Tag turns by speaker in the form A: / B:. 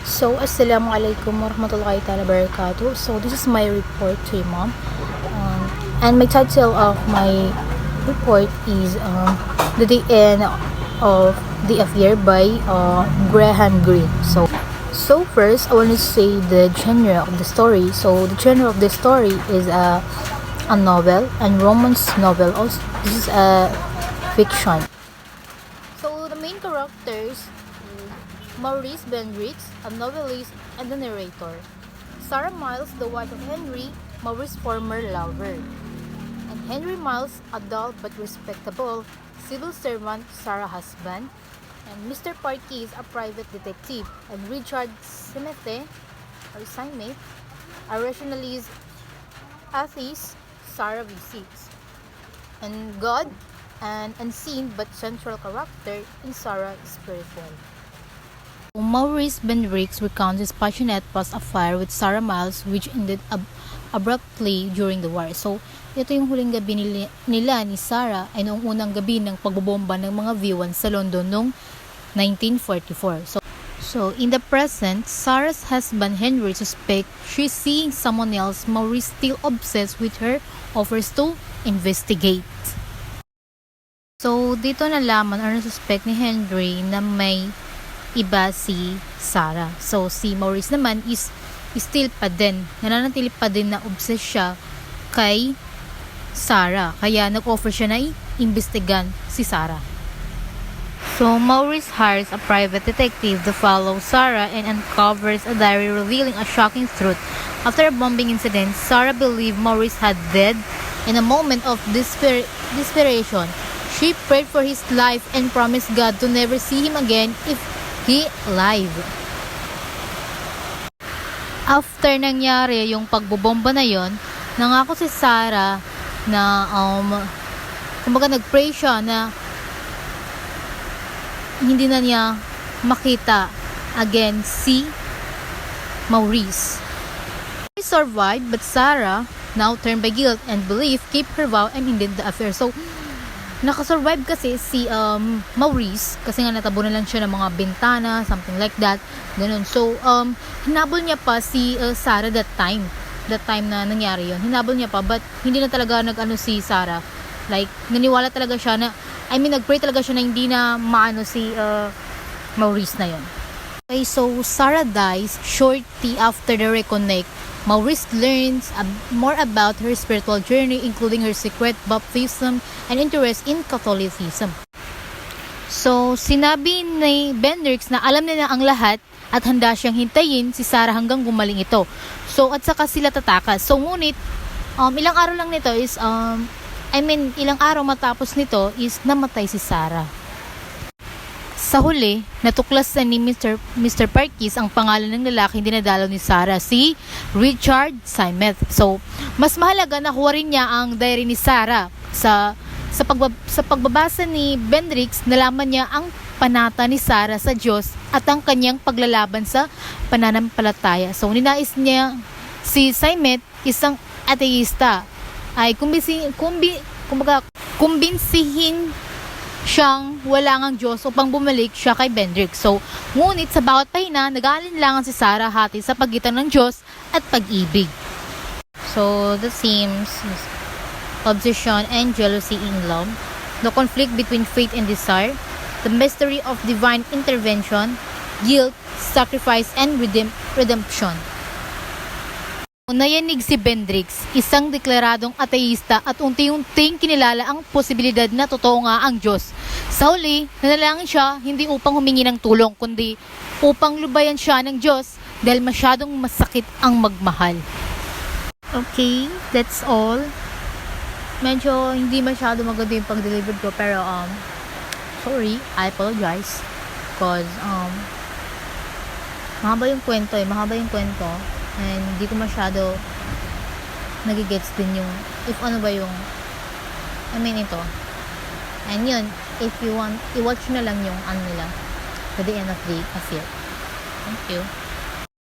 A: So, Assalamualaikum warahmatullahi ta'ala barakatuh. So, this is my report to your mom. And my title of my report is The End of the Affair by Graham Greene. So first, I want to say the genre of the story. So, the genre of the story is a novel and romance novel. Also, this is a fiction. So, the main characters Maurice Bendrix, a novelist and a narrator. Sarah Miles, the wife of Henry, Maurice's former lover. And Henry Miles, a dull but respectable civil servant, Sarah's husband. And Mr. Parkes, a private detective. And Richard Simete, a rationalist atheist, Sarah visits. And God, an unseen but central character in Sarah spiritual. Maurice Bendrix recounts his passionate past affair with Sarah Miles which ended abruptly during the war. So, ito yung huling gabi nila ni Sarah ay noong unang gabi ng pagbobomba ng mga V1 sa London noong 1944. So in the present, Sarah's husband Henry suspects she's seeing someone else. Maurice, still obsessed with her, offers to investigate. So, dito nalaman or suspect ni Henry na may iba si Sarah. So, si Maurice naman is still pa din, nananatili pa din na obsessed siya kay Sarah. Kaya nag-offer siya na i-imbestigan si Sarah. So, Maurice hires a private detective to follow Sarah and uncovers a diary revealing a shocking truth. After a bombing incident, Sarah believed Maurice had died. In a moment of desperation, she prayed for his life and promised God to never see him again if he alive. After nangyari yung pagbobomba na yon, nangako si Sarah na kumbaga nagpray siya na hindi na niya makita again si Maurice. He survived, but Sarah, now turned by guilt and belief, kept her vow and ended the affair. So, nakasurvive kasi si Maurice kasi nga natabunan lang siya ng mga bintana, something like that, ganun. So, hinabol niya pa si Sarah that time na nangyari yon. Hinabol niya pa, but hindi na talaga nag-ano si Sarah. Like, naniwala talaga siya na, nag-pray talaga siya na hindi na maano si Maurice na yon. Okay, so Sarah dies shortly after the reconnect. Maurice learns more about her spiritual journey, including her secret baptism and interest in Catholicism. So, sinabi ni Bendrix na alam niya ang lahat at handa siyang hintayin si Sarah hanggang gumaling ito. So, at saka sila tatakas. So, ngunit, ilang araw lang nito is, ilang araw matapos nito is namatay si Sarah. Sa huli, natuklas na ni Mr. Parkes ang pangalan ng lalaki dinadalaw ni Sarah, si Richard Simeth. So, mas mahalaga na kuha rin niya ang diary ni Sarah. Sa pagbabasa ni Bendrix, nalaman niya ang panata ni Sarah sa Diyos at ang kanyang paglalaban sa pananampalataya. So, ninais niya si Simeth, isang ateista, ay kumbinsihin siyang wala ngang Diyos upang bumalik siya kay Bendrix. So, ngunit sa bawat pahina, nag-aalinlangan si Sarah hati sa pagitan ng Diyos at pag-ibig. So, the themes is obsession and jealousy in love, the conflict between faith and desire, the mystery of divine intervention, guilt, sacrifice, and redemption. Nayanig si Bendrix, isang deklaradong ateista at unti-unting kinilala ang posibilidad na totoo nga ang Diyos. Sa huli, nanalangin siya hindi upang humingi ng tulong, kundi upang lubayan siya ng Diyos dahil masyadong masakit ang magmahal. Okay, that's all. Medyo hindi masyado maganda yung pag-deliver ko, pero sorry, I apologize. Because mahaba yung kwento. And hindi ko masyado nagigets din yung if ano ba yung ito. And yun, if you want, i-watch na lang yung nila to the end of the affair. Thank you.